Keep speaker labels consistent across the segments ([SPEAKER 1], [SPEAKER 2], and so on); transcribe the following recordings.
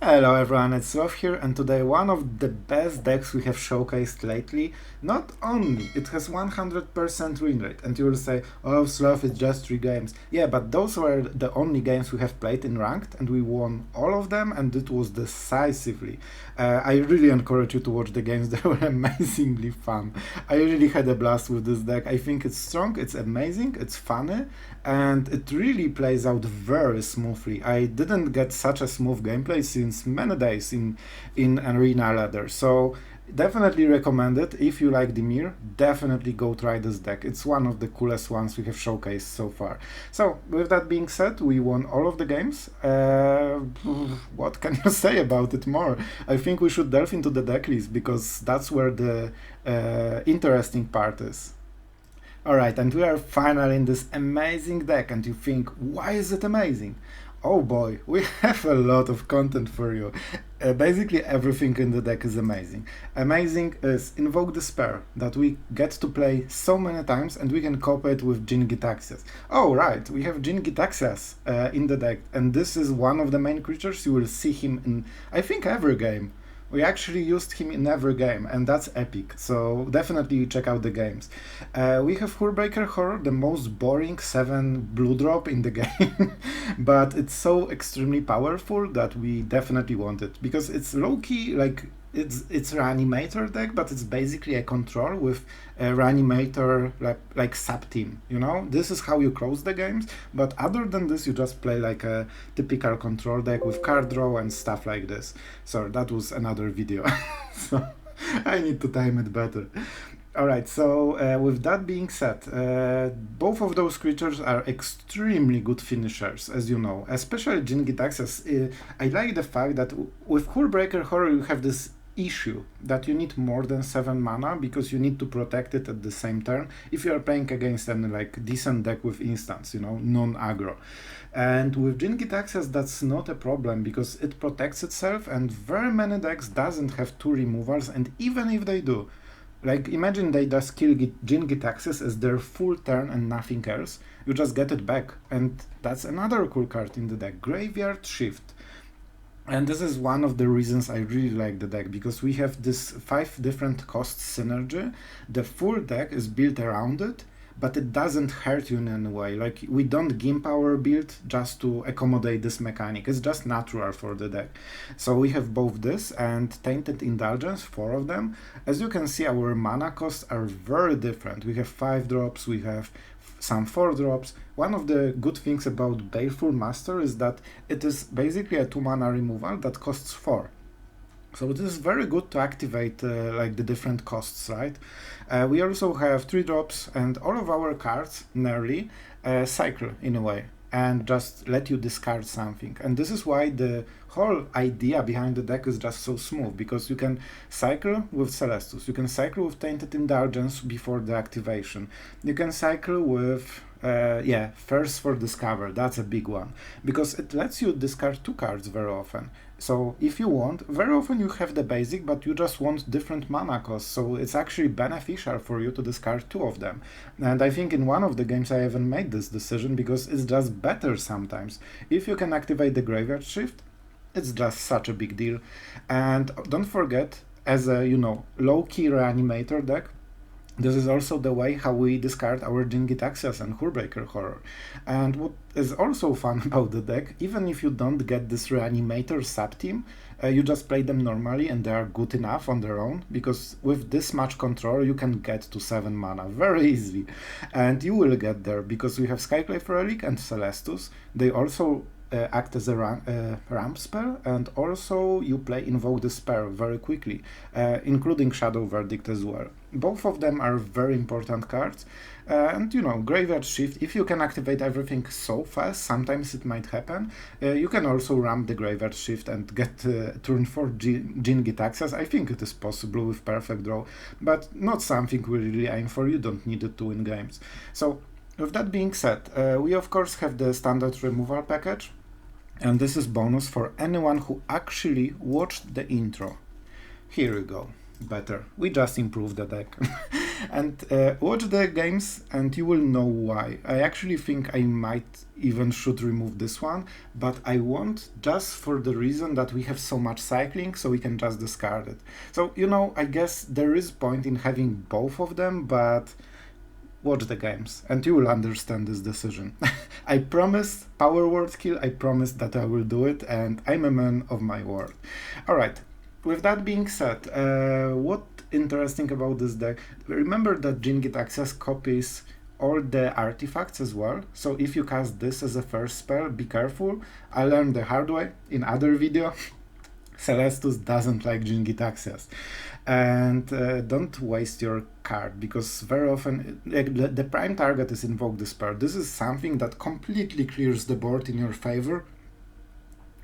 [SPEAKER 1] Hello everyone, it's Sloth here, and today one of the best decks we have showcased lately. Not only it has 100% win rate, and you will say, oh Sloth, it's just 3 games. Yeah, but those were the only games we have played in Ranked, and we won all of them, and it was decisively. I really encourage you to watch the games, they were amazingly fun. I really had a blast with this deck. I think it's strong, it's amazing, it's funny, and it really plays out very smoothly. I didn't get such a smooth gameplay since many days in Arena Ladder, so definitely recommend it. If you like Dimir, definitely go try this deck. It's one of the coolest ones we have showcased so far. So with that being said, we won all of the games. What can you say about it more? I think we should delve into the deck list because that's where the interesting part is. Alright, and we are finally in this amazing deck, and you think, why is it amazing? Oh boy, we have a lot of content for you. Basically everything in the deck is amazing. Amazing is Invoke Despair, that we get to play so many times and we can couple it with Jin-Gitaxias. Oh right, we have Jin-Gitaxias in the deck, and this is one of the main creatures. You will see him in, I think, every game. We actually used him in every game, and that's epic, so definitely check out the games. We have Hullbreaker Horror, the most boring 7 blue drop in the game, but it's so extremely powerful that we definitely want it, because it's low-key, like, it's Reanimator deck, but it's basically a control with a Reanimator like sub-team, you know? This is how you close the games, but other than this you just play like a typical control deck with card draw and stuff like this. Sorry, that was another video, so I need to time it better. Alright, so with that being said, both of those creatures are extremely good finishers, as you know, especially Jin-Gitaxias. I like the fact that with Hullbreaker Horror you have this issue that you need more than 7 mana because you need to protect it at the same turn if you are playing against an like decent deck with instants, you know, non-aggro. And with Jin-Gitaxias that's not a problem because it protects itself, and very many decks doesn't have 2 removals, and even if they do, like, imagine they just kill Jin-Gitaxias as their full turn and nothing else, you just get it back, and that's another cool card in the deck, Graveyard Shift. And this is one of the reasons I really like the deck, because we have this 5 different costs synergy. The full deck is built around it, but it doesn't hurt you in any way. Like, we don't gimp our build just to accommodate this mechanic. It's just natural for the deck. So we have both this and Tainted Indulgence, 4 of them. As you can see, our mana costs are very different. We have 5 drops, we have some 4 drops. One of the good things about Baleful Mastery is that it is basically a 2 mana removal that costs 4. So it is very good to activate like the different costs, right? We also have 3 drops, and all of our cards nearly cycle in a way and just let you discard something. And this is why the whole idea behind the deck is just so smooth, because you can cycle with Celestus, you can cycle with Tainted Indulgence before the activation, you can cycle with First for Discover, that's a big one, because it lets you discard 2 cards very often. So if you want, very often you have the basic, but you just want different mana costs, so it's actually beneficial for you to discard 2 of them. And I think in one of the games I even made this decision, because it's just better sometimes. If you can activate the Graveyard Shift, it's just such a big deal. And don't forget, as a, you know, low-key Reanimator deck, this is also the way how we discard our Jin-Gitaxias and Hullbreaker Horror. And what is also fun about the deck, even if you don't get this Reanimator sub-team, you just play them normally and they are good enough on their own, because with this much control you can get to 7 mana very easily. And you will get there, because we have Skyclave Relic and Celestus. They also act as a ramp spell, and also you play Invoke Despair very quickly, including Shadow Verdict as well. Both of them are very important cards, and you know, Graveyard Shift, if you can activate everything so fast, sometimes it might happen. You can also ramp the Graveyard Shift and get turn 4 Jin-Gitaxias. I think it is possible with Perfect Draw, but not something we really aim for. You don't need it to win games. So with that being said, we of course have the standard removal package, and this is bonus for anyone who actually watched the intro. Here we go. Better. We just improved the deck. And watch the games and you will know why. I actually think I might even should remove this one, but I won't, just for the reason that we have so much cycling, so we can just discard it. So, you know, I guess there is point in having both of them, but watch the games and you will understand this decision. I promise, power word kill, I promise that I will do it, and I'm a man of my word. Alright, with that being said, what interesting about this deck, remember that Jin-Gitaxias copies all the artifacts as well, so if you cast this as a first spell, be careful. I learned the hard way in other video. Celestus doesn't like Jin-Gitaxias. And don't waste your card, because very often the prime target is Invoke Despair. This is something that completely clears the board in your favor,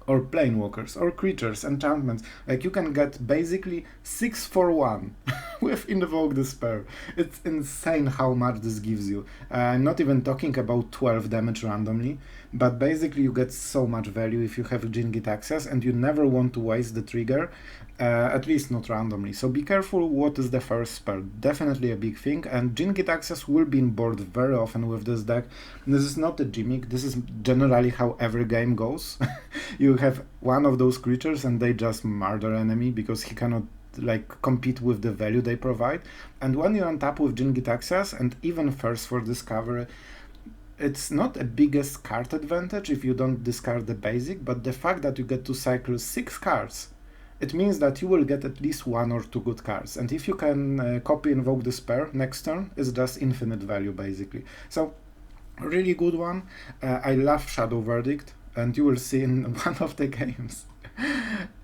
[SPEAKER 1] or Planewalkers, or creatures, enchantments. Like, you can get basically 6 for 1 with Invoke Despair. It's insane how much this gives you. I'm not even talking about 12 damage randomly, but basically you get so much value if you have Jin-Gitaxias, and you never want to waste the trigger, at least not randomly. So be careful what is the first spell. Definitely a big thing, and Jin-Gitaxias will be in board very often with this deck. This is not a gimmick, this is generally how every game goes. You have one of those creatures and they just murder enemy because he cannot like compete with the value they provide. And when you untap with Jin-Gitaxias, and even first for discovery, it's not a biggest card advantage if you don't discard the basic, but the fact that you get to cycle 6 cards, it means that you will get at least 1 or 2 good cards. And if you can copy Invoke Despair next turn, it's just infinite value basically. So really good one. I love Shadow Verdict, and you will see in one of the games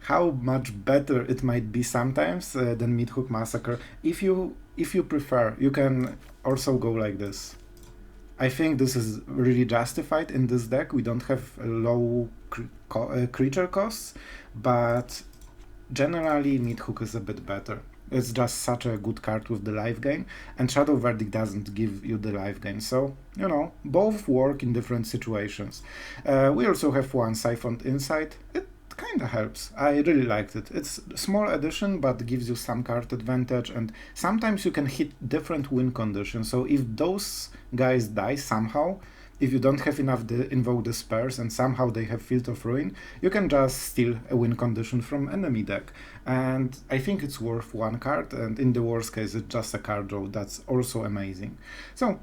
[SPEAKER 1] how much better it might be sometimes than Midhook Massacre. If you prefer, you can also go like this. I think this is really justified in this deck. We don't have low creature costs, but generally Midhook is a bit better. It's just such a good card with the life gain, and Shadow Verdict doesn't give you the life gain, so, you know, both work in different situations. We also have one Siphon Insight. It kinda helps. I really liked it. It's a small addition, but gives you some card advantage, and sometimes you can hit different win conditions, so if those guys die somehow, if you don't have enough Invoke Despairs and somehow they have Field of Ruin, you can just steal a win condition from enemy deck. And I think it's worth 1 card, and in the worst case it's just a card draw. That's also amazing. So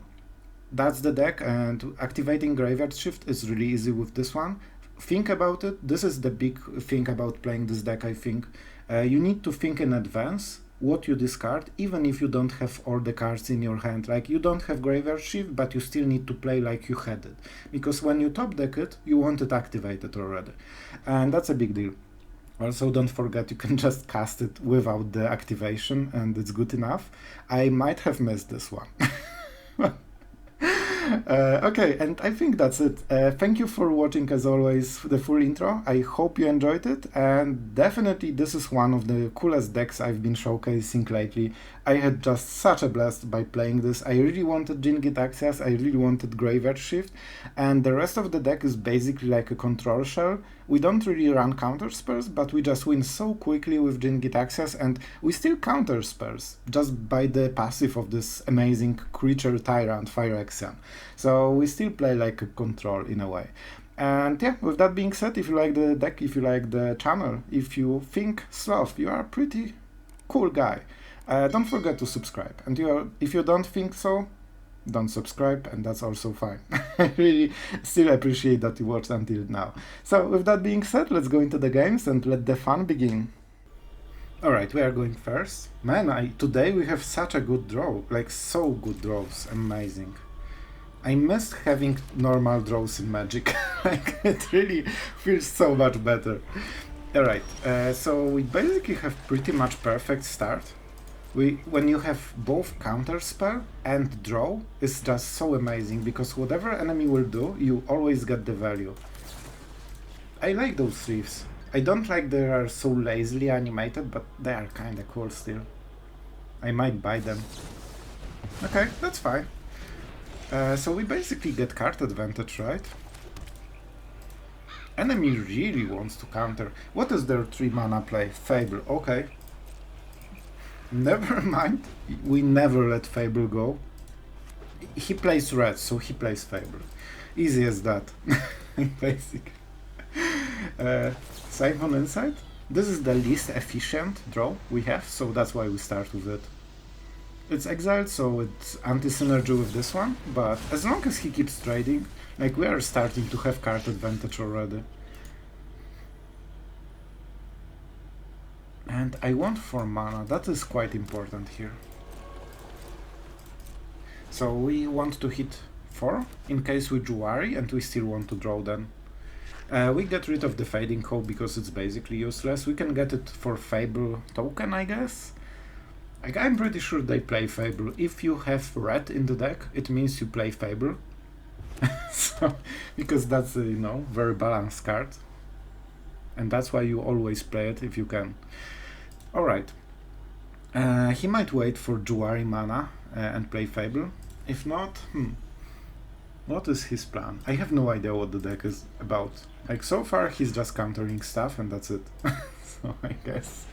[SPEAKER 1] that's the deck, and activating Graveyard Shift is really easy with this one. Think about it. This is the big thing about playing this deck, I think. You need to think in advance what you discard, even if you don't have all the cards in your hand. Like, you don't have Graveyard Shift, but you still need to play like you had it, because when you top deck it, you want it activated already, and that's a big deal. Also, don't forget you can just cast it without the activation, and it's good enough. I might have missed this one. Okay, and I think that's it. Thank you for watching, as always, the full intro. I hope you enjoyed it, and definitely this is one of the coolest decks I've been showcasing lately. I had just such a blast by playing this. I really wanted Jin-Gitaxias, I really wanted Graveyard Shift, and the rest of the deck is basically like a control shell. We don't really run counter spells, but we just win so quickly with Jin-Gitaxias, and we still counter spells just by the passive of this amazing creature Tyrant Phyrexian. So we still play like a control in a way. And yeah, with that being said, if you like the deck, if you like the channel, if you think Sloth, you are a pretty cool guy, don't forget to subscribe. And if you don't think so, don't subscribe, and that's also fine. I really still appreciate that you watched until now. So with that being said, let's go into the games and let the fun begin. Alright, we are going first. Man, today we have such a good draw, like so good draws, amazing. I missed having normal draws in Magic. Like, it really feels so much better. Alright, so we basically have pretty much perfect start. When you have both counter spell and draw, it's just so amazing, because whatever enemy will do, you always get the value. I like those reefs. I don't like they are so lazily animated, but they are kinda cool still. I might buy them. Okay, that's fine. So we basically get card advantage, right? Enemy really wants to counter. What is their 3 mana play? Fable, okay. Never mind. We never let Fable go. He plays red, so he plays Fable. Easy as that. Basic. Siphon Insight. This is the least efficient draw we have, so that's why we start with it. It's exiled, so it's anti-synergy with this one, but as long as he keeps trading, like, we are starting to have card advantage already. And I want 4 mana, that is quite important here. So we want to hit 4 in case we Jwari, and we still want to draw then. We get rid of the Fading Hope because it's basically useless. We can get it for Fable token, I guess. Like, I'm pretty sure they play Fable. If you have red in the deck, it means you play Fable. So, because that's a, you know, very balanced card. And that's why you always play it if you can. Alright. He might wait for Jwari mana and play Fable. If not, what is his plan? I have no idea what the deck is about. Like, so far he's just countering stuff and that's it. So I guess.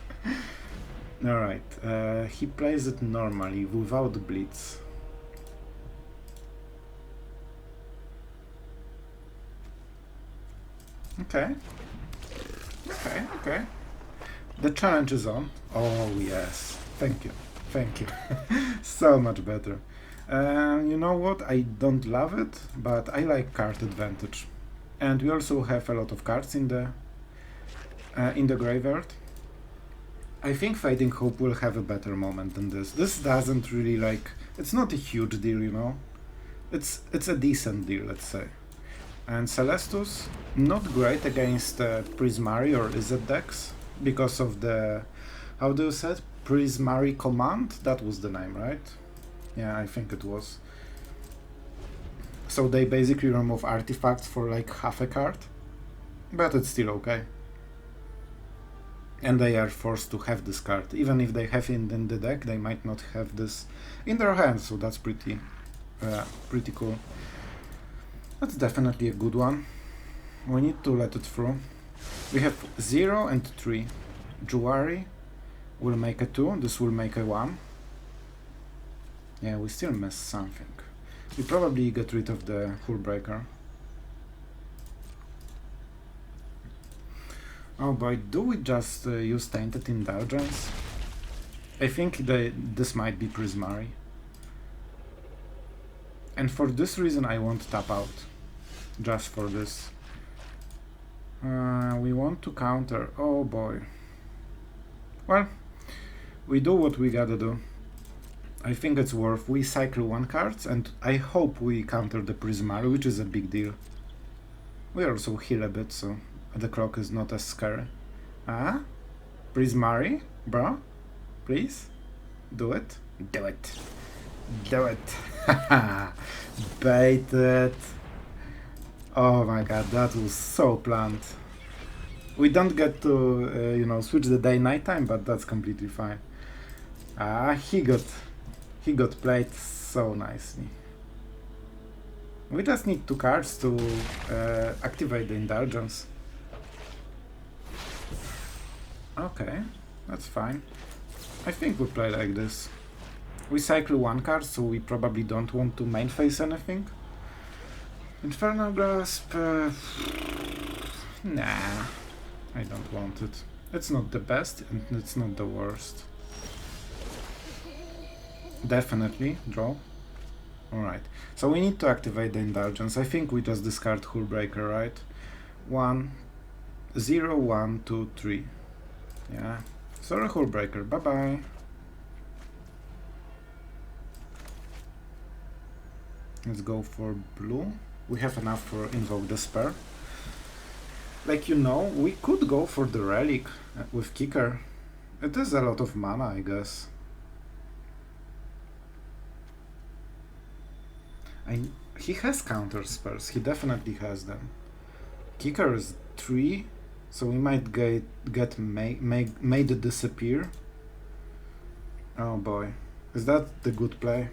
[SPEAKER 1] Alright, he plays it normally, without Blitz. Okay. Okay. The challenge is on. Oh yes. Thank you. So much better. You know what? I don't love it, but I like card advantage. And we also have a lot of cards in the graveyard. I think Fading Hope will have a better moment than this. This doesn't really, like, it's not a huge deal, you know? It's a decent deal, let's say. And Celestus, not great against Prismari or Izzet decks, because of the, how do you say it? Prismari command? That was the name, right? Yeah, I think it was. So they basically remove artifacts for like half a card, but it's still okay. And they are forced to have this card. Even if they have it in the deck, they might not have this in their hands, so that's pretty cool. That's definitely a good one. We need to let it through. We have 0 and 3. Jwari will make a 2, this will make a 1. Yeah, we still miss something. We probably get rid of the Hullbreaker. Oh boy, do we just use Tainted Indulgence? I think this might be Prismari. And for this reason I won't tap out. Just for this. We want to counter. Oh boy. Well, we do what we gotta do. I think it's worth. We cycle 1 card and I hope we counter the Prismari, which is a big deal. We also heal a bit, so the clock is not as scary. Ah? Prismari? Bro? Please? Do it? Do it! Do it! Haha! Baited! Oh my god, that was so planned. We don't get to, you know, switch the day-night time, but that's completely fine. Ah, he got played so nicely. We just need 2 cards to activate the Indulgence. Okay, that's fine. I think we play like this. We cycle 1 card, so we probably don't want to main phase anything. Infernal Grasp... nah, I don't want it. It's not the best, and it's not the worst. Definitely, draw. Alright, so we need to activate the Indulgence. I think we just discard Hullbreaker, right? 1, 0, 1, 2, 3. Yeah. Sorry, Hullbreaker, bye-bye. Let's go for blue. We have enough for Invoke Despair. Like, you know, we could go for the Relic with Kicker. It is a lot of mana, I guess. He has counter spells, he definitely has them. Kicker is 3, so we might get made disappear. Oh boy, is that the good play?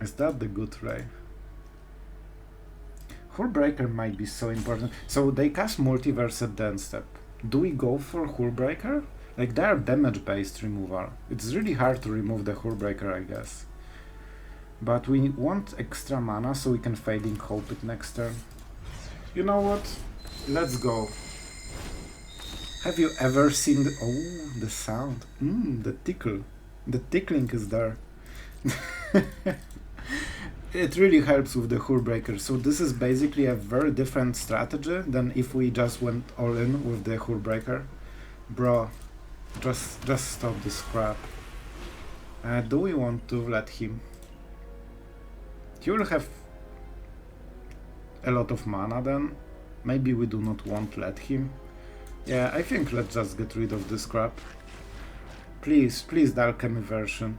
[SPEAKER 1] Is that the good play? Hullbreaker might be so important. So they cast Multiverse at the end step. Do we go for Hullbreaker? Like, they are damage-based removal. It's really hard to remove the Hullbreaker, I guess. But we want extra mana so we can Fading Hope it next turn. You know what? Let's go. Have you ever seen the... Oh, the sound. The tickle. The tickling is there. It really helps with the Hullbreaker. So this is basically a very different strategy than if we just went all in with the Hullbreaker. Bro, just stop this crap. Do we want to let him? He will have a lot of mana then. Maybe we do not want to let him. Yeah, I think let's just get rid of this crap. Please, please, the Alchemy version.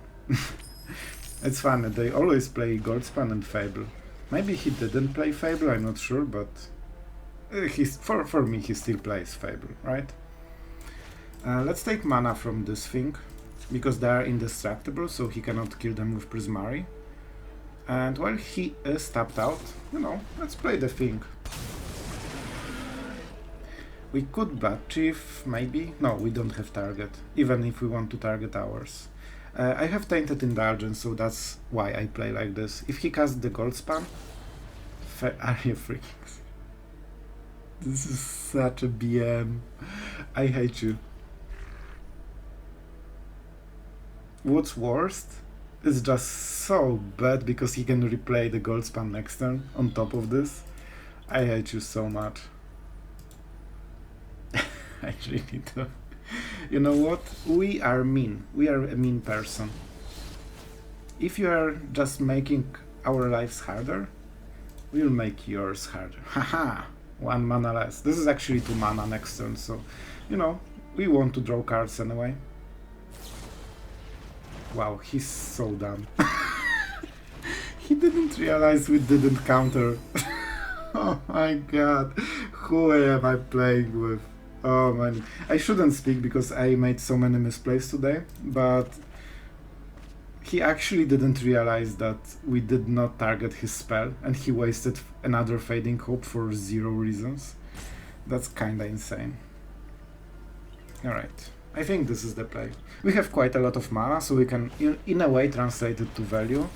[SPEAKER 1] It's funny, they always play Goldspan and Fable. Maybe he didn't play Fable, I'm not sure, but for me he still plays Fable, right? Let's take mana from this thing, because they are indestructible, so he cannot kill them with Prismari. And while he is tapped out, you know, let's play the thing. We could Blood Chief, maybe? No, we don't have target, even if we want to target ours. I have Tainted Indulgence, so that's why I play like this. If he casts the Goldspan... Are you freaking... This is such a BM. I hate you. What's worst is just so bad because he can replay the Goldspan next turn on top of this. I hate you so much. I really do. You know what? We are mean. We are a mean person. If you are just making our lives harder, we'll make yours harder. Haha! 1 mana less. This is actually 2 mana next turn, so, you know, we want to draw cards anyway. Wow, he's so dumb. He didn't realize we didn't counter. Oh my god. Who am I playing with? Oh man, I shouldn't speak because I made so many misplays today, but he actually didn't realize that we did not target his spell and he wasted another Fading Hope for 0 reasons. That's kinda insane. Alright, I think this is the play. We have quite a lot of mana, so we can in a way translate it to value.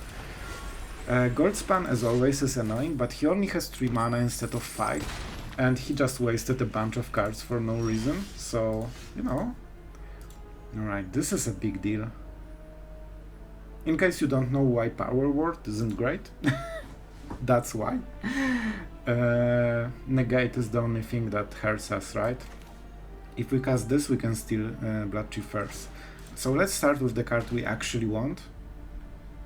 [SPEAKER 1] Goldspan as always is annoying, but he only has 3 mana instead of 5. And he just wasted a bunch of cards for no reason, so, you know. Alright, this is a big deal. In case you don't know why Power Word isn't great, that's why. Negate is the only thing that hurts us, right? If we cast this, we can steal Blood Chief first. So let's start with the card we actually want.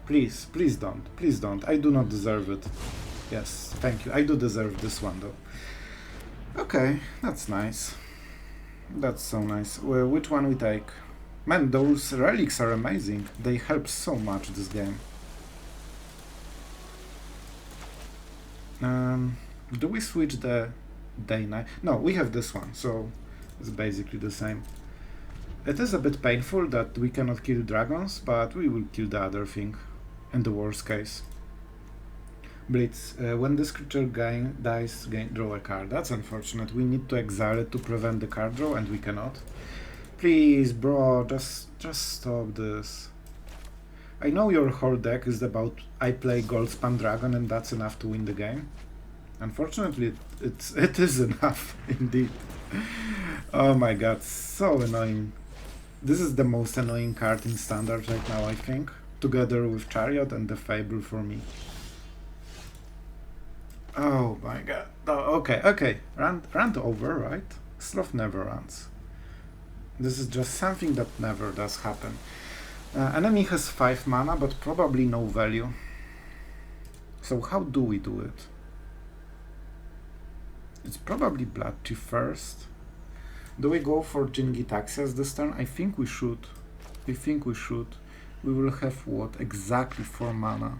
[SPEAKER 1] Please, please don't, please don't. I do not deserve it. Yes, thank you. I do deserve this one though. Okay, that's nice. That's so nice. Well, which one we take? Man, those relics are amazing. They help so much this game. Do we switch the Day Night? No, we have this one, so it's basically the same. It is a bit painful that we cannot kill dragons, but we will kill the other thing, in the worst case. Blitz. When this creature dies, draw a card. That's unfortunate. We need to exile it to prevent the card draw, and we cannot. Please, bro, just stop this. I know your whole deck is about I play Goldspan Dragon and that's enough to win the game. Unfortunately, it is enough, indeed. Oh my god, so annoying. This is the most annoying card in Standard right now, I think, together with Chariot and the Fable for me. Oh my god. Oh, okay. Rant over, right? Sloth never runs. This is just something that never does happen. Enemy has 5 mana, but probably no value. So how do we do it? It's probably Blood Chief first. Do we go for Jin-Gitaxias this turn? I think we should. We will have what? Exactly 4 mana.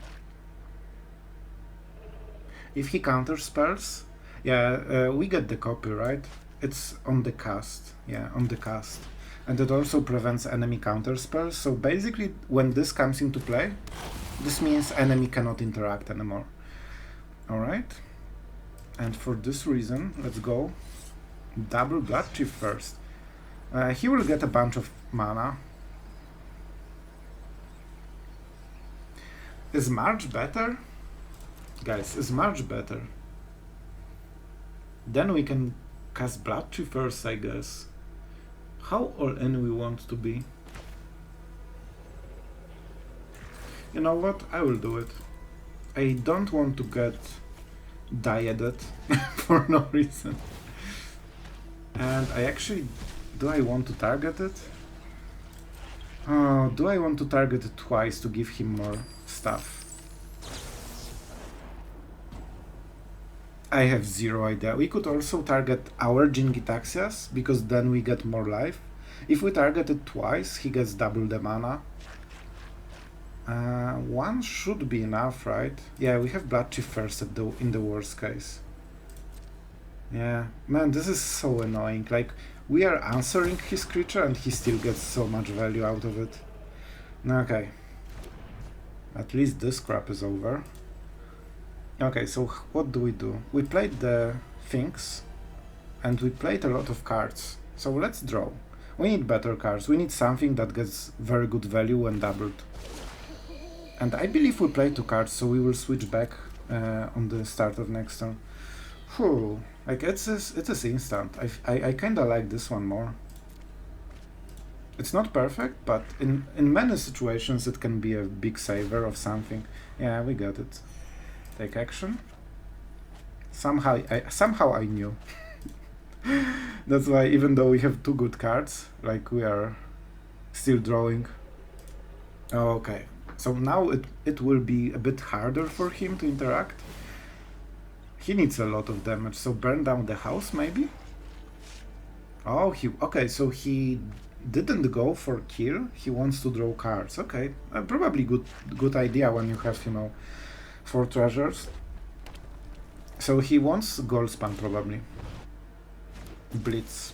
[SPEAKER 1] If he counter spells, yeah, we get the copy, right? It's on the cast, yeah, on the cast. And it also prevents enemy counter spells, so basically when this comes into play, this means enemy cannot interact anymore. Alright, and for this reason, let's go Double Blood Chief first. He will get a bunch of mana. Is March better? Guys, is March better? Then we can cast Blood Chief first, I guess. How all in we want to be? You know what? I will do it. I don't want to get dieted for no reason. And I actually... Do I want to target it? Oh, do I want to target it twice to give him more stuff? I have zero idea. We could also target our Jin-Gitaxias, because then we get more life. If we target it twice, he gets double the mana. One should be enough, right? Yeah, we have Blood Chief first in the worst case. Yeah, man, this is so annoying. Like, we are answering his creature and he still gets so much value out of it. Okay. At least this crap is over. Okay, so what do? We played the things and we played a lot of cards. So let's draw. We need better cards. We need something that gets very good value when doubled. And I believe we played 2 cards, so we will switch back on the start of next turn. Whew. Like, it is instant. I kinda like this one more. It's not perfect, but in many situations it can be a big saver of something. Yeah, we got it. Take action. Somehow I knew. That's why, even though we have 2 good cards, like, we are still drawing. Oh, okay. So now it will be a bit harder for him to interact. He needs a lot of damage, so burn down the house, maybe? Oh, okay, so he didn't go for kill, he wants to draw cards. Okay, probably good idea when you have, 4 treasures. So he wants Goldspan, probably. Blitz.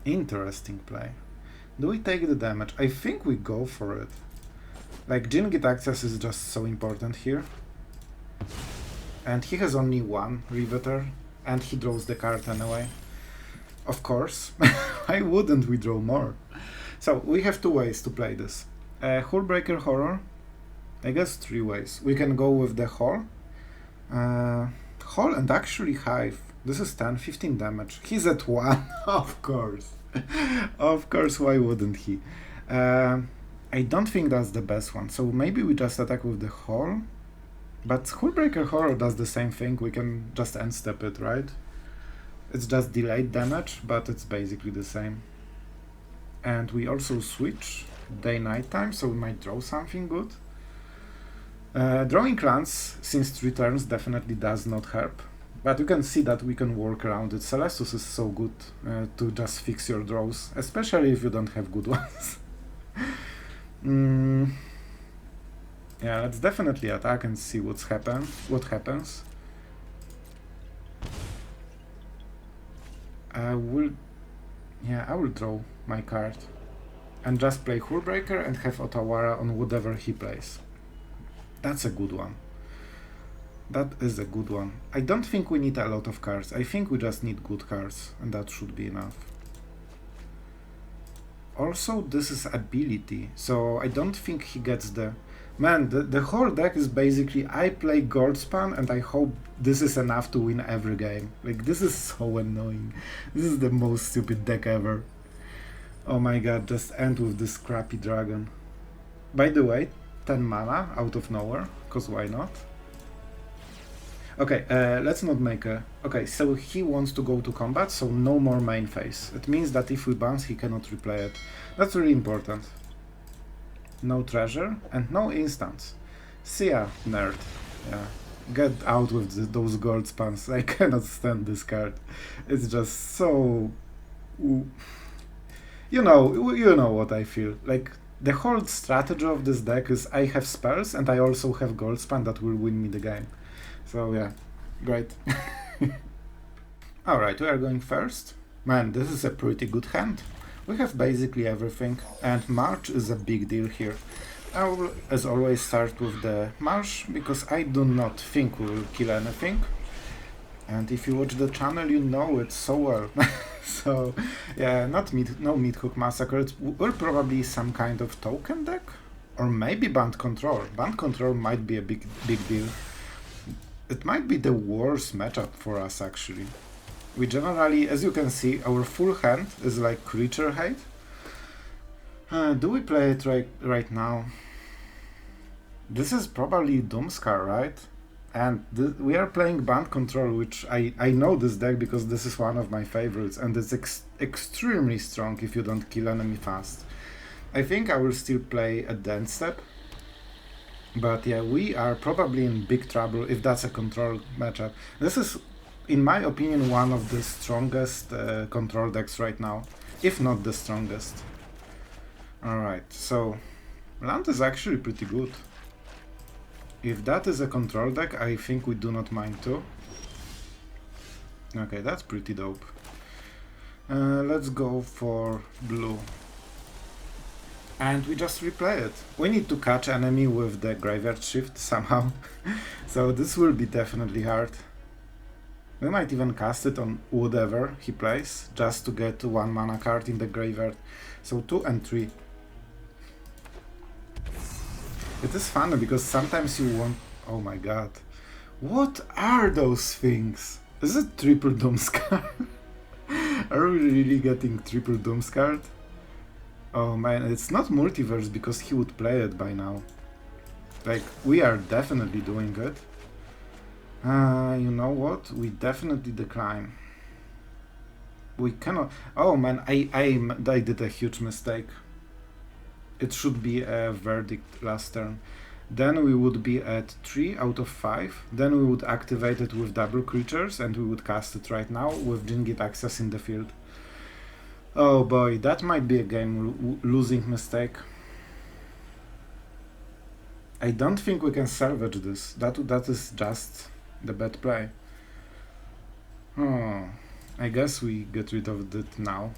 [SPEAKER 1] Interesting play. Do we take the damage? I think we go for it. Like, Jin-Gitaxias is just so important here. And he has only 1 Riveter, and he draws the card anyway. Of course. Why wouldn't we draw more? So, we have 2 ways to play this. Hullbreaker Horror. I guess 3 ways. We can go with the Hull. Hull and actually Hive. This is 10, 15 damage. He's at 1, of course. Of course, why wouldn't he? I don't think that's the best one, so maybe we just attack with the Hull. But Hullbreaker Horror does the same thing, we can just end step it, right? It's just delayed damage, but it's basically the same. And we also switch day-night time, so we might draw something good. Drawing lands since 3 turns definitely does not help. But you can see that we can work around it. Celestus is so good to just fix your draws, especially if you don't have good ones. Yeah, let's definitely attack and see what happens. I will draw my card and just play Hullbreaker and have Otawara on whatever he plays. That's a good one. That is a good one. I don't think we need a lot of cards. I think we just need good cards, and that should be enough. Also, this is ability, so I don't think he gets the... Man, the whole deck is basically I play Goldspan and I hope this is enough to win every game. Like, this is so annoying. This is the most stupid deck ever. Oh my god, just end with this crappy dragon. By the way, 10 mana out of nowhere, cause why not? Okay, let's not make a... Okay, so he wants to go to combat, so no more main phase. It means that if we bounce, he cannot replay it. That's really important. No treasure and no instants. See ya, nerd. Yeah, get out with those gold spans. I cannot stand this card. It's just so... You know what I feel. Like, the whole strategy of this deck is I have spells and I also have gold span that will win me the game. So yeah, great. Alright, we are going first. Man, this is a pretty good hand. We have basically everything, and March is a big deal here. I will, as always, start with the March, because I do not think we will kill anything. And if you watch the channel, you know it so well. So, yeah, no Mid-Hook Massacre. It will probably some kind of token deck? Or maybe Band Control. Band Control might be a big deal. It might be the worst matchup for us, actually. We generally, as you can see, our full hand is like Creature Hate. Do we play it right now? This is probably Doomscar, right? And we are playing Band Control, which I know this deck because this is one of my favorites, and it's extremely strong if you don't kill enemy fast. I think I will still play a Dance Step, but yeah, we are probably in big trouble if that's a control matchup. This is, in my opinion, one of the strongest control decks right now, if not the strongest. Alright, so land is actually pretty good. If that is a control deck, I think we do not mind too. Okay, that's pretty dope. Let's go for blue. And we just replay it. We need to catch enemy with the Graveyard Shift somehow. So this will be definitely hard. We might even cast it on whatever he plays, just to get 1 mana card in the graveyard. So 2 and 3. It is funny because sometimes you want... Oh my god. What are those things? Is it triple Doomscar? Are we really getting triple Doomscar? Oh man, it's not Multiverse because he would play it by now. Like, we are definitely doing it. You know what? We definitely decline. We cannot... Oh man, I did a huge mistake. It should be a verdict last turn. Then we would be at 3 out of 5. Then we would activate it with double creatures and we would cast it right now with Jin-Gitaxias in the field. Oh boy, that might be a game losing mistake. I don't think we can salvage this. That is just the bad play. Oh, I guess we get rid of it now.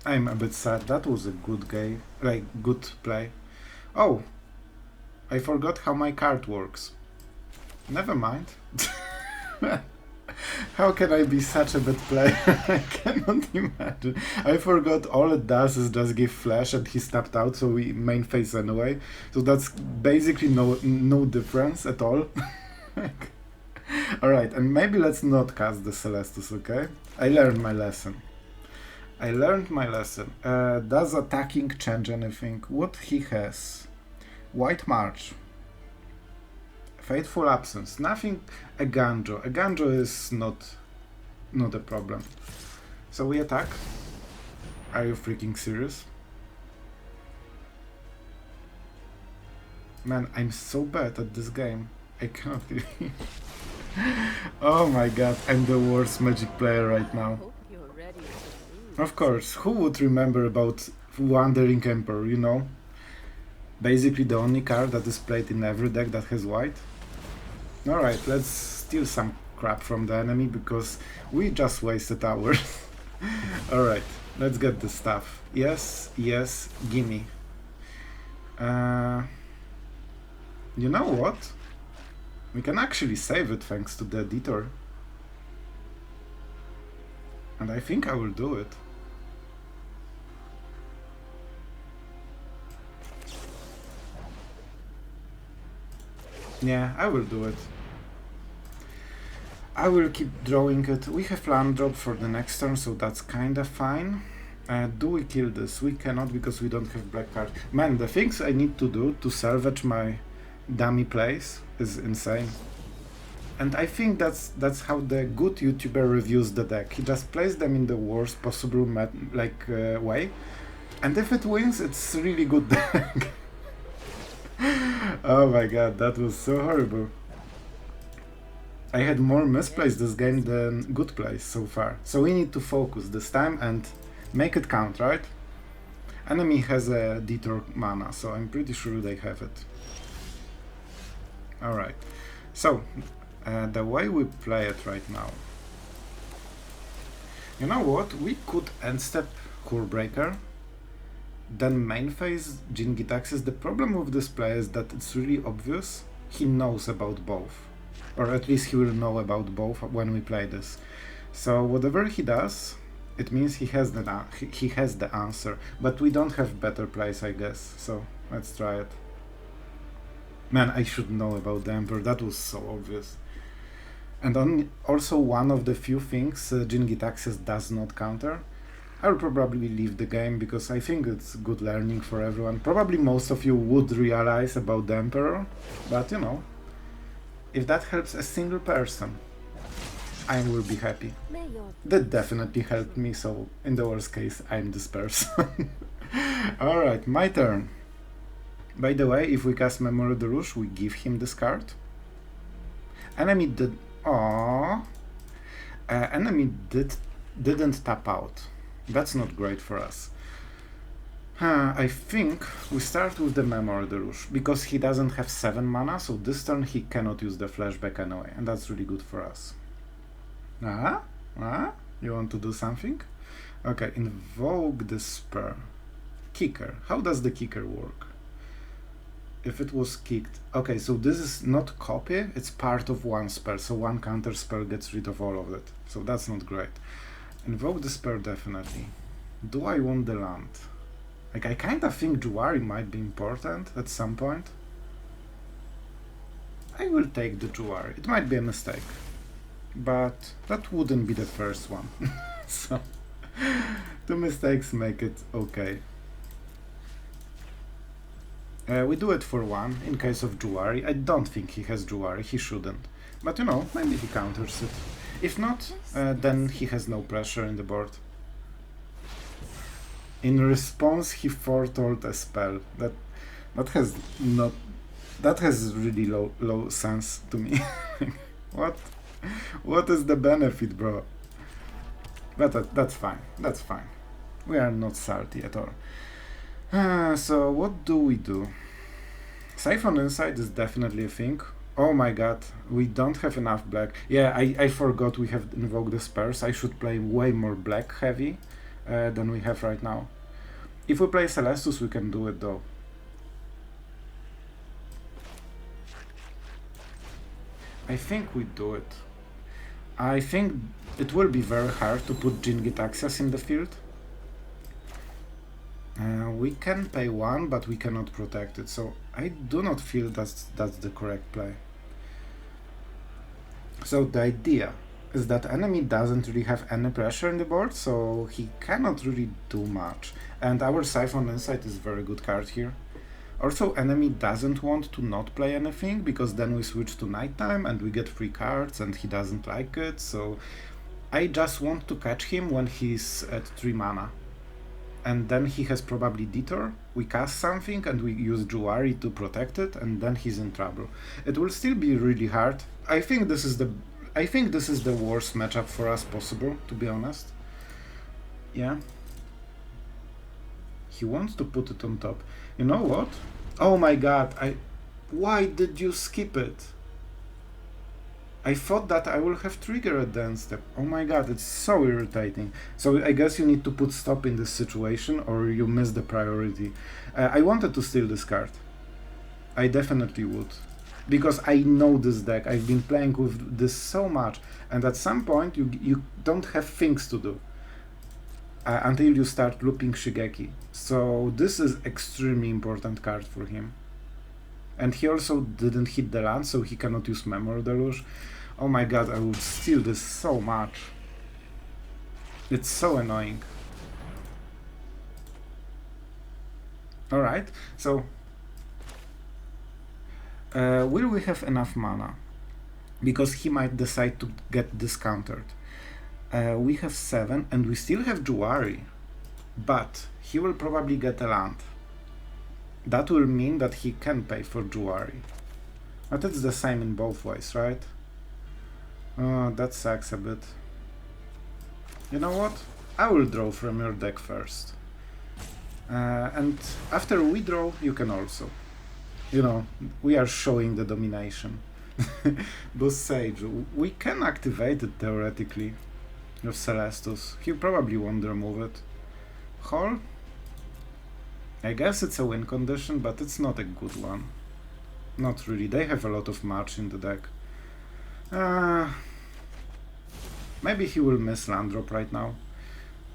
[SPEAKER 1] I'm a bit sad. That was a good game, like good play. Oh, I forgot how my card works. Never mind. How can I be such a bad player? I cannot imagine. I forgot all it does is just give flash and he stepped out, so we main phase anyway. So that's basically no difference at all. Alright, and maybe let's not cast the Celestus, okay? I learned my lesson. Does attacking change anything? What he has? White March. Fateful Absence. Nothing. A Ganjo. A Ganjo is not a problem. So we attack. Are you freaking serious? Man, I'm so bad at this game. I cannot believe. Oh my god, I'm the worst Magic player right now. Of course, who would remember about Wandering Emperor, you know? Basically the only card that is played in every deck that has white. Alright, let's steal some crap from the enemy because we just wasted ours. Alright, let's get the stuff. Yes, yes, gimme. You know what? We can actually save it thanks to the editor. And I think I will do it. Yeah, I will do it. I will keep drawing it. We have land drop for the next turn, so that's kinda fine. Do we kill this? We cannot because we don't have black card. Man, the things I need to do to salvage my dummy plays is insane. And I think that's how the good YouTuber reviews the deck. He just plays them in the worst possible way. And if it wins, it's a really good deck. Oh my god, that was so horrible. I had more misplays this game than good plays so far. So we need to focus this time and make it count, right? Enemy has a detour mana, so I'm pretty sure they have it. Alright, so the way we play it right now. You know what? We could end step Hullbreaker, then main phase Jin-Gitaxias. The problem with this play is that it's really obvious he knows about both. Or at least he will know about both when we play this. So whatever he does, it means he has the answer. But we don't have better plays, I guess. So let's try it. Man, I should know about the Emperor. That was so obvious. And also one of the few things Jin-Gitaxias does not counter. I'll probably leave the game because I think it's good learning for everyone. Probably most of you would realize about the Emperor, but you know, if that helps a single person, I will be happy. That definitely helped me, so in the worst case, I'm this person. Alright, my turn. By the way, if we cast Memory de Rouge, we give him this card. Enemy did... Aww. Enemy didn't tap out. That's not great for us. I think we start with the Memory de Rouge, because he doesn't have 7 mana, so this turn he cannot use the flashback anyway, and that's really good for us. You want to do something? Okay, invoke the spur. Kicker. How does the kicker work? If it was kicked... Okay, so this is not copy, it's part of one spell, so one counter spell gets rid of all of it. So that's not great. Invoke the spell definitely. Do I want the land? Like, I kinda think Jwari might be important at some point. I will take the Jwari. It might be a mistake. But that wouldn't be the first one. So, the mistakes make it okay. We do it for 1, in case of Jwari. I don't think he has Jwari, he shouldn't. But you know, maybe he counters it. If not, then he has no pressure in the board. In response, he foretold a spell. That has really low sense to me. What is the benefit, bro? But that's fine. That's fine. We are not salty at all. So what do we do? Siphon Insight is definitely a thing. Oh my god, we don't have enough black. Yeah, I forgot we have invoked the spurs. I should play way more black heavy than we have right now. If we play Celestus, we can do it though. I think we do it. I think it will be very hard to put Jin-Gitaxias in the field. We can pay 1, but we cannot protect it, so I do not feel that's the correct play. So the idea is that enemy doesn't really have any pressure in the board, so he cannot really do much. And our Siphon Insight is a very good card here. Also, enemy doesn't want to not play anything, because then we switch to nighttime and we get free cards and he doesn't like it, so I just want to catch him when he's at 3 mana. And then he has probably Detour, we cast something and we use Jwari to protect it, and then he's in trouble. It will still be really hard. I think this is the worst matchup for us possible, to be honest. Yeah. He wants to put it on top. You know what? Oh my god, why did you skip it? I thought that I will have trigger at the end step. Oh my god, it's so irritating. So I guess you need to put stop in this situation, or you miss the priority. I wanted to steal this card. I definitely would. Because I know this deck, I've been playing with this so much, and at some point you don't have things to do. Until you start looping Shigeki. So this is extremely important card for him. And he also didn't hit the land, so he cannot use Memory Deluge. Oh my god, I would steal this so much. It's so annoying. Alright, so... will we have enough mana? Because he might decide to get discountered. We have 7, and we still have Jwari. But he will probably get a land. That will mean that he can pay for Jwari. But it's the same in both ways, right? That sucks a bit. You know what? I will draw from your deck first. And after we draw, you can also. You know, we are showing the domination. Boss Sage, we can activate it theoretically. With Celestus. He probably won't remove it. I guess it's a win condition, but it's not a good one. Not really. They have a lot of March in the deck. Maybe he will miss land drop right now.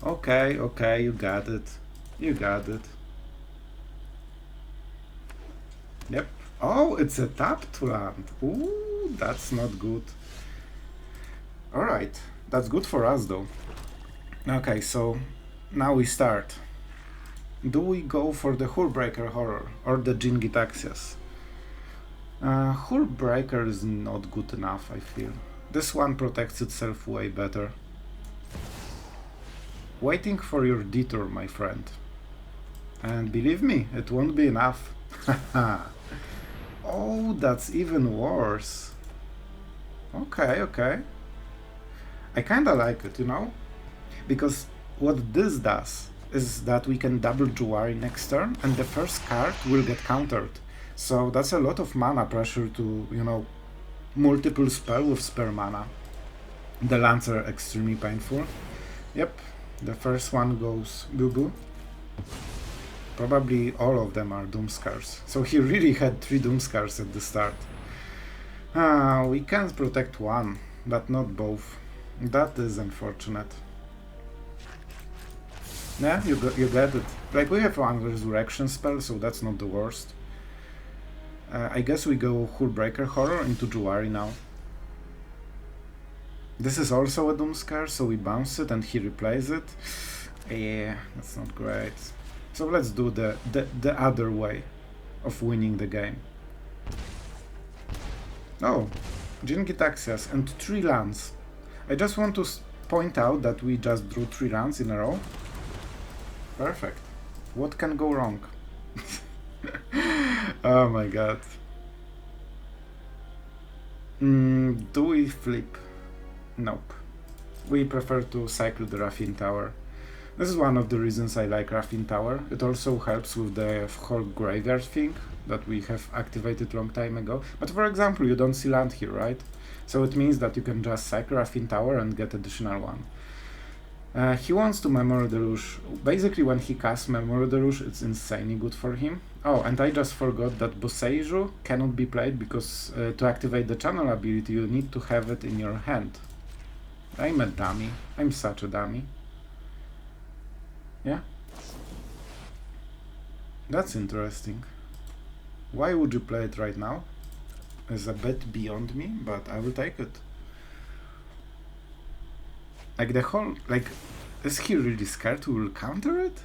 [SPEAKER 1] Okay, okay, you got it. You got it. Yep. Oh, it's a tapped land. Ooh, that's not good. Alright, that's good for us though. Okay, so now we start. Do we go for the Hullbreaker Horror or the Jin-Gitaxias? Hullbreaker is not good enough, I feel. This one protects itself way better. Waiting for your detour, my friend. And believe me, it won't be enough. Oh, that's even worse. Okay, okay. I kinda like it, you know? Because what this does is that we can double Jwari next turn and the first card will get countered. So that's a lot of mana pressure to, you know, multiple spell with spare mana. The lands are extremely painful. Yep, the first one goes boo-boo. Probably all of them are Doomskars. So he really had 3 Doomskars at the start. We can't protect one, but not both. That is unfortunate. Yeah, you get it. Like, we have one resurrection spell, so that's not the worst. I guess we go Hullbreaker Horror into Jwari now. This is also a Doomskar, so we bounce it and he replays it. Yeah, that's not great. So let's do the other way of winning the game. Oh, Jin-Gitaxias and 3 lands. I just want to point out that we just drew 3 lands in a row. Perfect. What can go wrong? Oh my god. Do we flip? Nope. We prefer to cycle the Raffine Tower. This is one of the reasons I like Raffine Tower. It also helps with the whole graveyard thing that we have activated long time ago. But for example, you don't see land here, right? So it means that you can just cycle Raffine Tower and get additional one. He wants to Memory Deluge. Basically, when he casts Memory Deluge, it's insanely good for him. Oh, and I just forgot that Boseiju cannot be played because to activate the channel ability, you need to have it in your hand. I'm a dummy. I'm such a dummy. Yeah? That's interesting. Why would you play it right now? It's a bit beyond me, but I will take it. Like the whole, like, is he really scared we will counter it?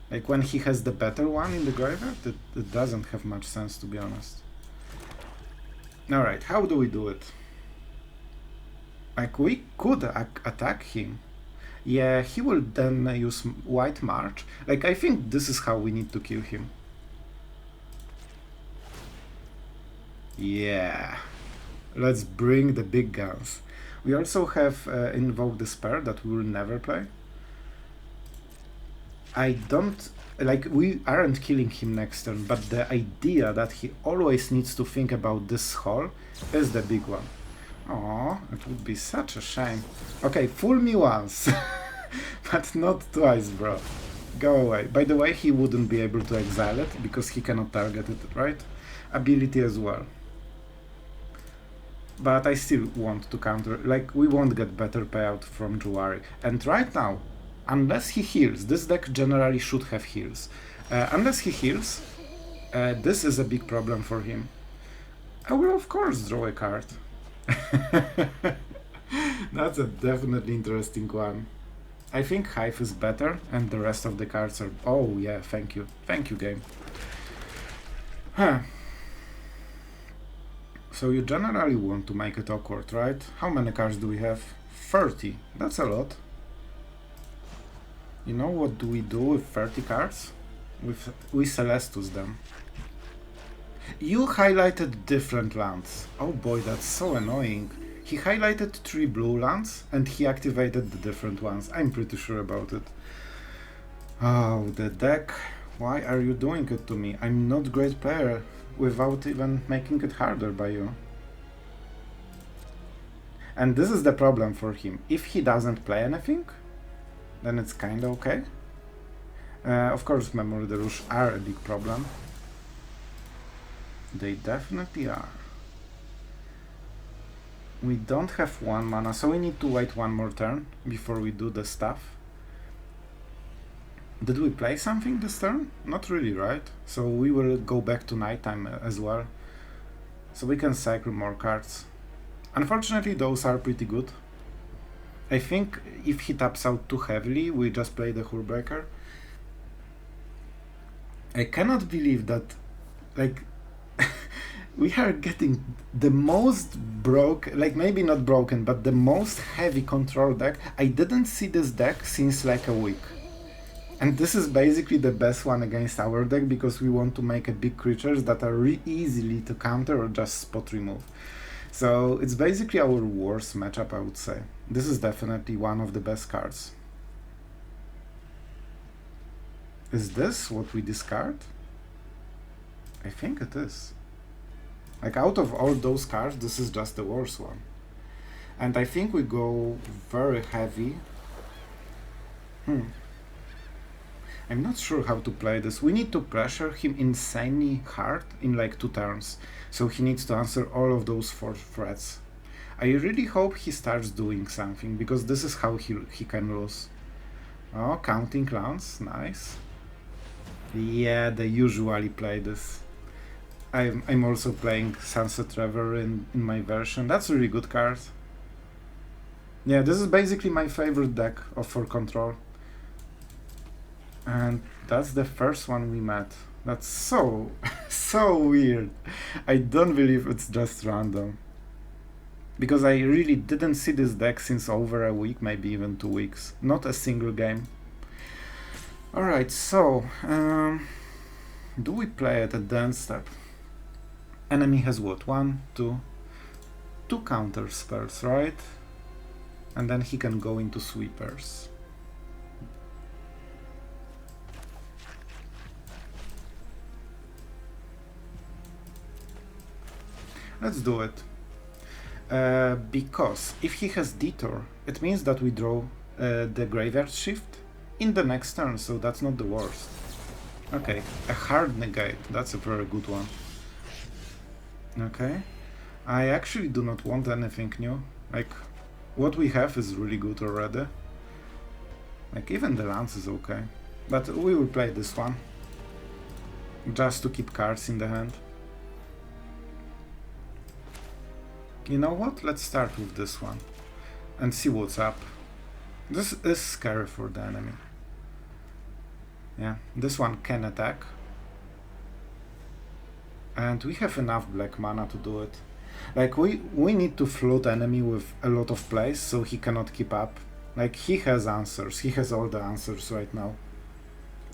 [SPEAKER 1] Like when he has the better one in the graveyard? It doesn't have much sense, to be honest. Alright, how do we do it? Like, we could attack him. Yeah, he will then use White March. Like, I think this is how we need to kill him. Yeah. Let's bring the big guns. We also have Invoke Despair that we will never play. I don't... Like, we aren't killing him next turn, but the idea that he always needs to think about this hole is the big one. Oh, it would be such a shame. Okay, fool me once, but not twice, bro. Go away. By the way, he wouldn't be able to exile it, because he cannot target it, right? Ability as well. But I still want to counter, like, we won't get better payout from Jwari. And right now, unless he heals, this deck generally should have heals. Unless he heals, this is a big problem for him. I will of course draw a card. That's a definitely interesting one. I think Hive is better, and the rest of the cards are... Oh yeah, thank you. Thank you, game. Huh. So you generally want to make it awkward, right? How many cards do we have? 30. That's a lot. You know what do we do with 30 cards? We Celestus them. You highlighted different lands. Oh boy, that's so annoying. He highlighted 3 blue lands and he activated the different ones. I'm pretty sure about it. Oh, the deck. Why are you doing it to me? I'm not a great player without even making it harder by you. And this is the problem for him. If he doesn't play anything, then it's kinda okay. Of course, Memory Deluge are a big problem. They definitely are. We don't have 1 mana, so we need to wait 1 more turn before we do the stuff. Did we play something this turn? Not really, right? So we will go back to nighttime as well. So we can cycle more cards. Unfortunately, those are pretty good. I think if he taps out too heavily, we just play the Hullbreaker. I cannot believe that, like, we are getting the most broken, like maybe not broken, but the most heavy control deck. I didn't see this deck since like a week. And this is basically the best one against our deck because we want to make a big creatures that are really easily to counter or just spot remove. So it's basically our worst matchup, I would say. This is definitely one of the best cards. Is this what we discard? I think it is. Like out of all those cards, this is just the worst one. And I think we go very heavy. I'm not sure how to play this. We need to pressure him insanely hard in like 2 turns. So he needs to answer all of those 4 threats. I really hope he starts doing something, because this is how he can lose. Oh, counting clowns, nice. Yeah, they usually play this. I'm also playing Sunset Rever in my version. That's a really good card. Yeah, this is basically my favorite deck for control. And that's the first one we met. That's so, so weird. I don't believe it's just random. Because I really didn't see this deck since over a week, maybe even 2 weeks. Not a single game. Alright, so, do we play it at the end step? Enemy has what? 1, 2 counter spells, right? And then he can go into sweepers. Let's do it. Because if he has Detour, it means that we draw the Graveyard Shift in the next turn, so that's not the worst. Okay, a hard negate, that's a very good one. Okay, I actually do not want anything new. Like, what we have is really good already. Like, even the Lance is okay. But we will play this one. Just to keep cards in the hand. You know what? Let's start with this one. And see what's up. This is scary for the enemy. Yeah, this one can attack. And we have enough black mana to do it. Like, we need to float enemy with a lot of plays, so he cannot keep up. Like, he has answers. He has all the answers right now.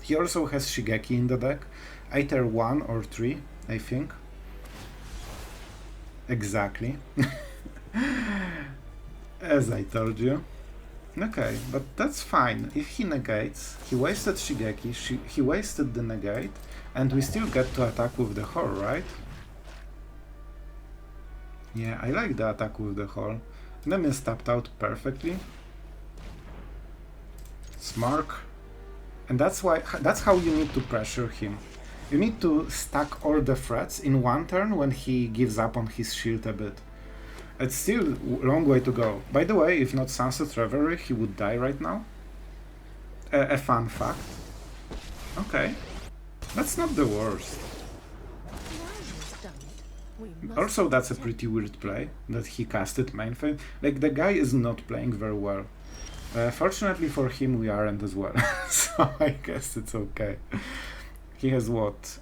[SPEAKER 1] He also has Shigeki in the deck. Either 1 or 3, I think. Exactly. As I told you. Okay, but that's fine. If he negates, he wasted Shigeki, he wasted the negate, and we still get to attack with the Horror, right? Yeah, I like the attack with the Horror. Enemy is tapped out perfectly. Smark. And that's how you need to pressure him. You need to stack all the threats in 1 turn when he gives up on his shield a bit. It's still a long way to go. By the way, if not Sunset Reverie, he would die right now. A fun fact. Okay. That's not the worst. Also, that's a pretty weird play, that he casted main phase. Like, the guy is not playing very well. Fortunately for him, we aren't as well. So I guess it's okay. He has what?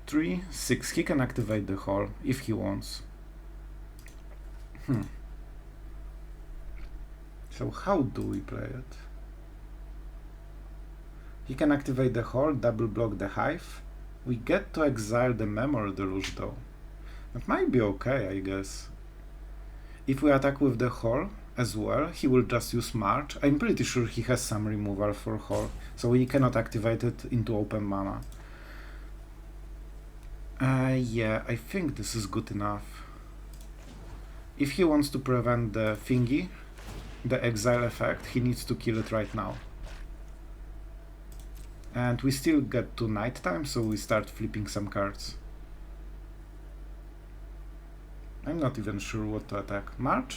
[SPEAKER 1] 3, 6. He can activate the Hall if he wants. So how do we play it? He can activate the Hall, double block the Hive. We get to exile the Memory Deluge though. That might be okay, I guess. If we attack with the Hall as well, he will just use March. I'm pretty sure he has some removal for Hall, so we cannot activate it into open mana. Yeah, I think this is good enough. If he wants to prevent the thingy, the exile effect, he needs to kill it right now. And we still get to nighttime, so we start flipping some cards. I'm not even sure what to attack. March?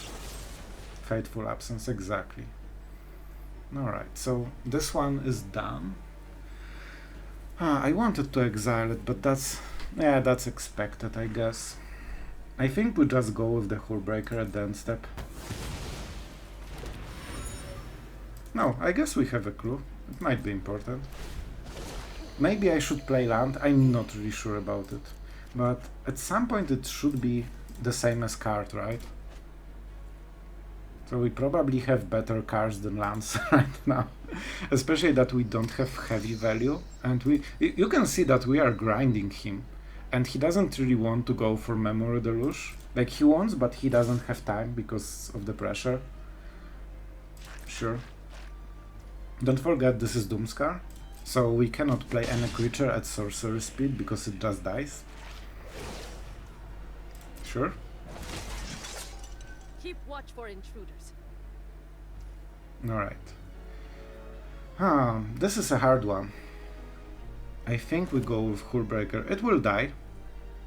[SPEAKER 1] Fateful Absence, exactly. Alright, so this one is done. I wanted to exile it, but that's expected, I guess. I think we just go with the Hullbreaker at the end step. No, I guess we have a clue. It might be important. Maybe I should play land, I'm not really sure about it. But at some point it should be the same as card, right? So we probably have better cards than lands right now. Especially that we don't have heavy value. And you can see that we are grinding him. And he doesn't really want to go for Memory Deluge. Like he wants, but he doesn't have time because of the pressure. Sure. Don't forget this is Doomscar. So we cannot play any creature at sorcery speed because it just dies. Sure.
[SPEAKER 2] Keep watch for intruders.
[SPEAKER 1] Alright. This is a hard one. I think we go with Hullbreaker. It will die.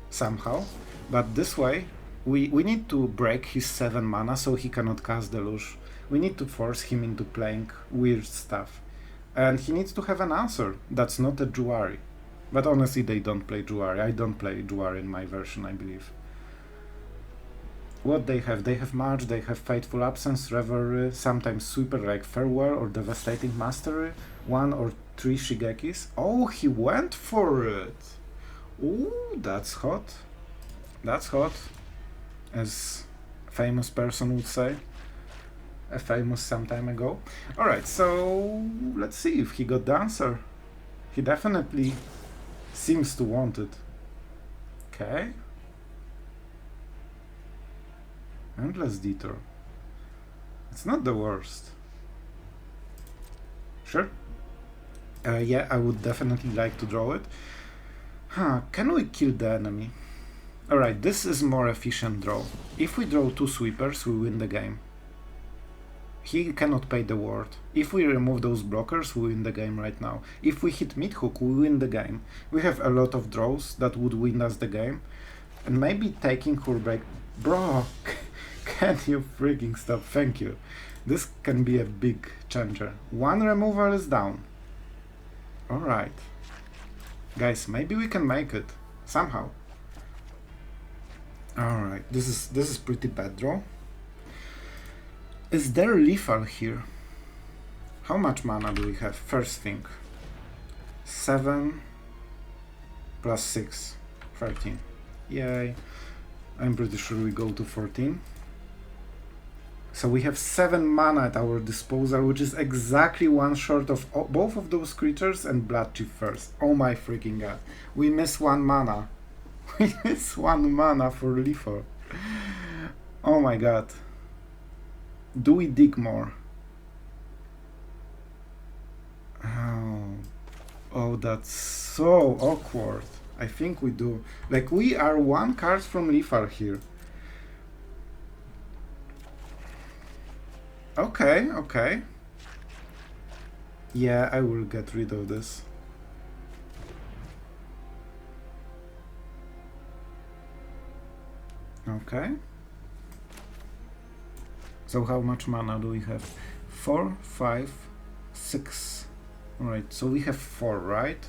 [SPEAKER 1] Somehow. But this way, we need to break his 7 mana so he cannot cast Deluge. We need to force him into playing weird stuff. And he needs to have an answer. That's not a Jwari. But honestly, they don't play Jwari. I don't play Jwari in my version, I believe. What they have March, they have Fateful Absence, Reverie, sometimes Sweeper like Farewell or Devastating Mastery, 1 or 3 Shigekis. Oh, he went for it! Ooh, that's hot. That's hot. As a famous person would say. A famous some time ago. Alright, so let's see if he got the answer. He definitely seems to want it. Okay. Endless Detour. It's not the worst. Sure. Yeah, I would definitely like to draw it. Can we kill the enemy? Alright, this is more efficient draw. If we draw 2 sweepers, we win the game. He cannot pay the ward. If we remove those blockers, we win the game right now. If we hit mid-hook, we win the game. We have a lot of draws that would win us the game. And maybe taking Hullbreaker... Bro, can you freaking stop? Thank you. This can be a big changer. 1 removal is down. Alright. Guys, maybe we can make it. Somehow. Alright, this is pretty bad draw. Is there lethal here? How much mana do we have? First thing. 7 plus 6. 13. Yay. I'm pretty sure we go to 14. So we have 7 mana at our disposal, which is exactly 1 short of both of those creatures and Blood Chief first. Oh my freaking god. We miss 1 mana. We miss 1 mana for lethal. Oh my god. Do we dig more? Oh, that's so awkward. I think we do. Like, we are 1 card from lethal here. Okay, okay. Yeah, I will get rid of this. Okay. So how much mana do we have? 4, 5, 6. Alright, so we have 4, right?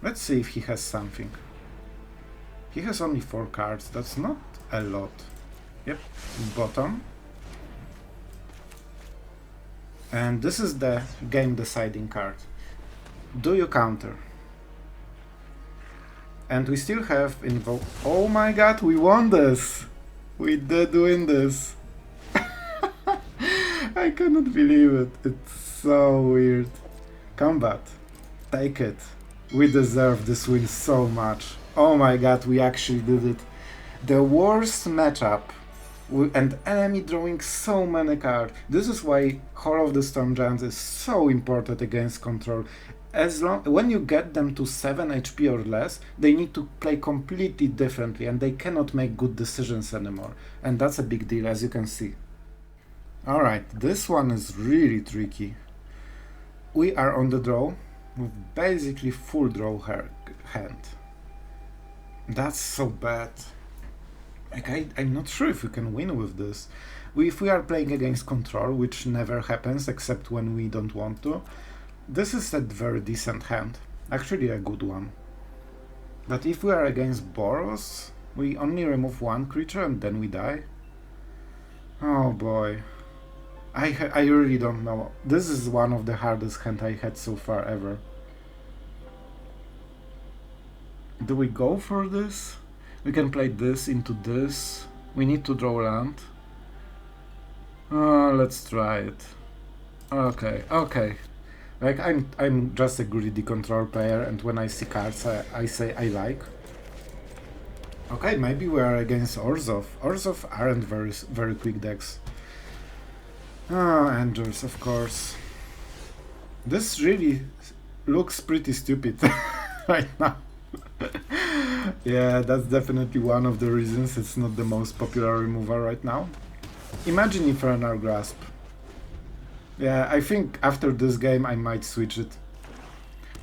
[SPEAKER 1] Let's see if he has something. He has only 4 cards, that's not a lot. Yep, bottom. And this is the game deciding card. Do you counter? And we still have invoke. Oh my god, we won this! We did win this. I cannot believe it. It's so weird. Combat. Take it. We deserve this win so much. Oh my god, we actually did it. The worst matchup. And enemy drawing so many cards. This is why Horror of the Storm Giants is so important against control. When you get them to 7 HP or less, they need to play completely differently and they cannot make good decisions anymore. And that's a big deal, as you can see. Alright, this one is really tricky. We are on the draw with basically full draw hand. That's so bad. Like, I'm not sure if we can win with this. If we are playing against Control, which never happens except when we don't want to, this is a very decent hand. Actually a good one. But if we are against Boros, we only remove one creature and then we die. Oh boy. I really don't know. This is one of the hardest hand I had so far ever. Do we go for this? We can play this into this. We need to draw land. Let's try it. Okay, okay. Like, I'm just a greedy Control player, and when I see cards I say I like. Okay, maybe we are against Orzhov. Orzhov aren't very quick decks. Angels, of course. This really looks pretty stupid right now. Yeah, that's definitely one of the reasons it's not the most popular removal right now. Imagine Infernal Grasp. Yeah, I think after this game I might switch it.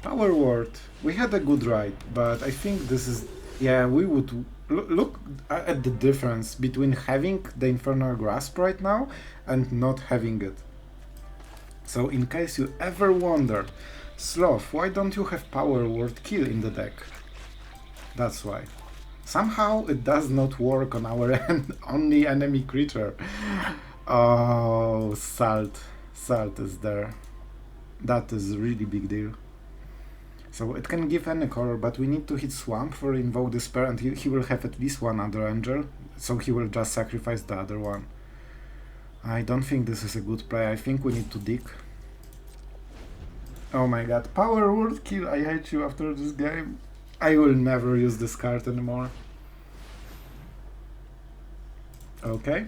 [SPEAKER 1] Power Word. We had a good ride, but I think this is... Yeah, we would look at the difference between having the Infernal Grasp right now and not having it. So in case you ever wonder, Sloth, why don't you have Power Word Kill in the deck? That's why. Somehow it does not work on our only enemy creature. Oh, Salt. Salt is there. That is a really big deal. So it can give any color, but we need to hit Swamp for Invoke Despair, and he will have at least one other angel, so he will just sacrifice the other one. I don't think this is a good play. I think we need to dig. Oh my god, Power Word Kill, I hate you after this game. I will never use this card anymore. Okay.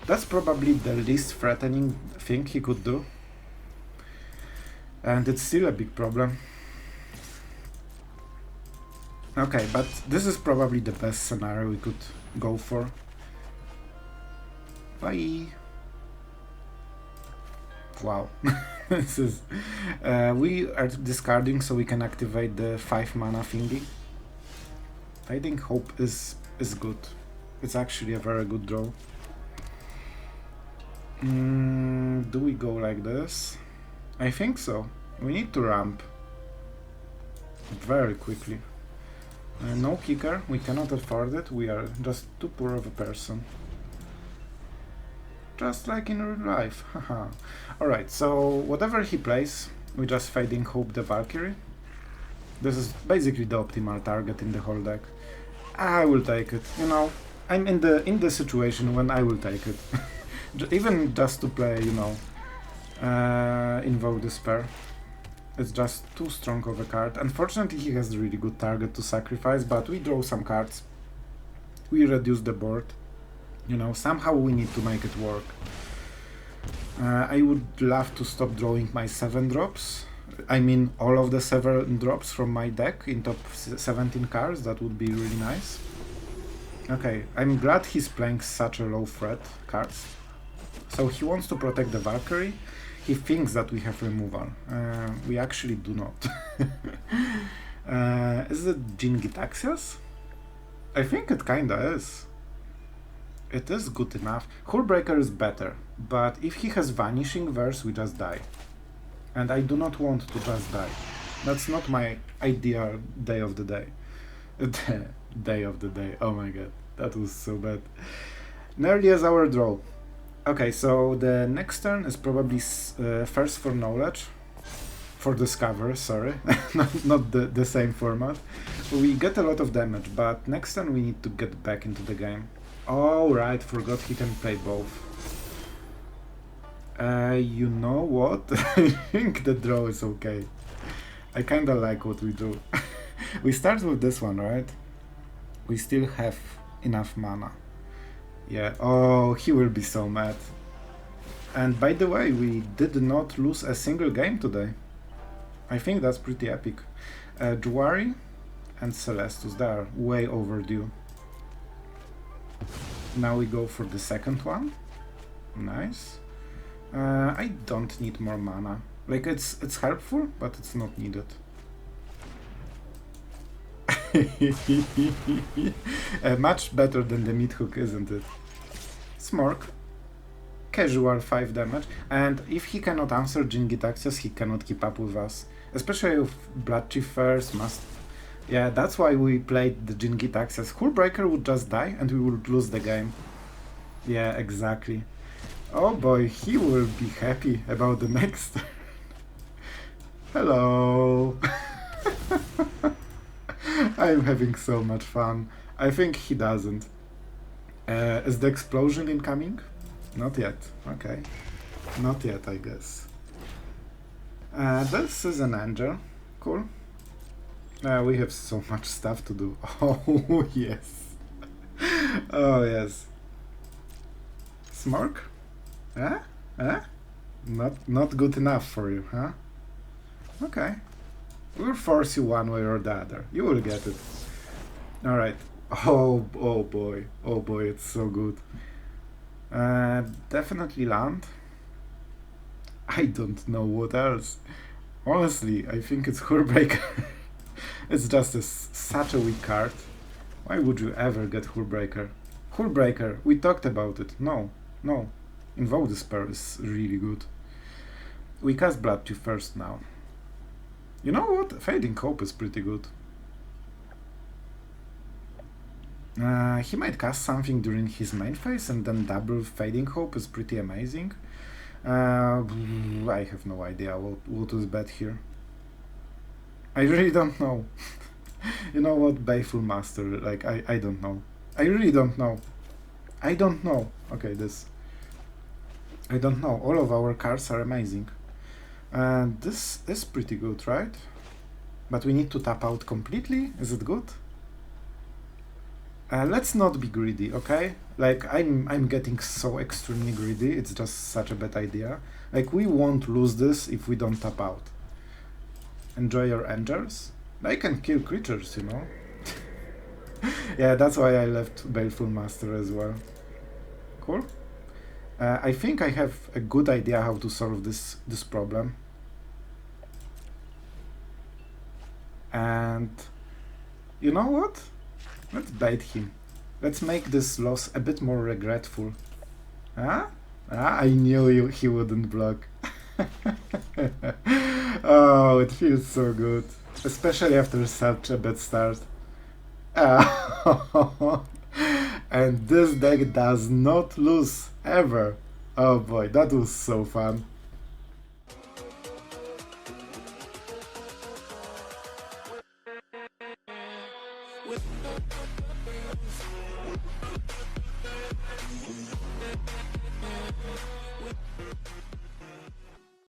[SPEAKER 1] That's probably the least threatening thing he could do. And it's still a big problem. Okay, but this is probably the best scenario we could go for. Bye! Wow. This is... we are discarding so we can activate the 5 mana thingy. Fading Hope is good. It's actually a very good draw. Do we go like this? I think so. We need to ramp very quickly. No kicker, we cannot afford it, we are just too poor of a person. Just like in real life, haha. Alright, so whatever he plays, we just Fading Hope the Valkyrie. This is basically the optimal target in the whole deck. I will take it, you know. I'm in the situation when I will take it. Even just to play, you know, Invoke Despair. It's just too strong of a card. Unfortunately, he has a really good target to sacrifice, but we draw some cards. We reduce the board. You know, somehow we need to make it work. I would love to stop drawing my 7 drops. I mean, all of the 7 drops from my deck in top 17 cards. That would be really nice. Okay, I'm glad he's playing such a low threat cards. So he wants to protect the Valkyrie. He thinks that we have removal. We actually do not. Is it Jin-Gitaxias? I think it kinda is. It is good enough. Hullbreaker is better, but if he has Vanishing Verse, we just die. And I do not want to just die. That's not my ideal day of the day. Day of the day. Oh my god, that was so bad. Nearly as our draw. Okay, so the next turn is probably first for Knowledge, for Discover, sorry, not the same format. We get a lot of damage, but next turn we need to get back into the game. Oh right, forgot he can play both. You know what? I think the draw is okay. I kinda like what we do. We start with this one, right? We still have enough mana. Yeah, oh, he will be so mad. And by the way, we did not lose a single game today. I think that's pretty epic. Jwari and Celestus, they are way overdue. Now we go for the second one. Nice. I don't need more mana. Like, it's helpful, but it's not needed. Much better than the mid hook, isn't it? Smork. Casual 5 damage. And if he cannot answer Jin-Gitaxias, he cannot keep up with us. Especially if Blood Chief first must... Yeah, that's why we played the Jin-Gitaxias. Hullbreaker would just die and we would lose the game. Yeah, exactly. Oh boy, he will be happy about the next turn. Hello! I'm having so much fun. I think he doesn't. Is the explosion incoming? Not yet. Okay. Not yet, I guess. This is an angel. Cool. We have so much stuff to do. Oh, yes. Oh, yes. Smork? Eh? Eh? Not good enough for you, huh? Okay. We'll force you one way or the other. You will get it. Alright. Oh boy. Oh boy, it's so good. Definitely land. I don't know what else. Honestly, I think it's Hullbreaker. It's just such a weak card. Why would you ever get Hullbreaker? Hullbreaker, we talked about it. No. Invoke the spell is really good. We cast Blood Chief first now. You know what? Fading Hope is pretty good. He might cast something during his main phase and then double Fading Hope is pretty amazing. I have no idea what is bad here. I really don't know. You know what? Baleful Mastery, like, I don't know. I really don't know. I don't know. Okay, this. I don't know. All of our cards are amazing. And this is pretty good, right? But we need to tap out completely? Is it good? Let's not be greedy, okay? Like, I'm getting so extremely greedy, it's just such a bad idea. Like, we won't lose this if we don't tap out. Enjoy your angels? They can kill creatures, you know? Yeah, that's why I left Baleful Master as well. Cool. I think I have a good idea how to solve this problem. And... you know what? Let's bait him. Let's make this loss a bit more regretful. Huh? I knew he wouldn't block. Oh, it feels so good. Especially after such a bad start. And this deck does not lose, ever. Oh boy, that was so fun.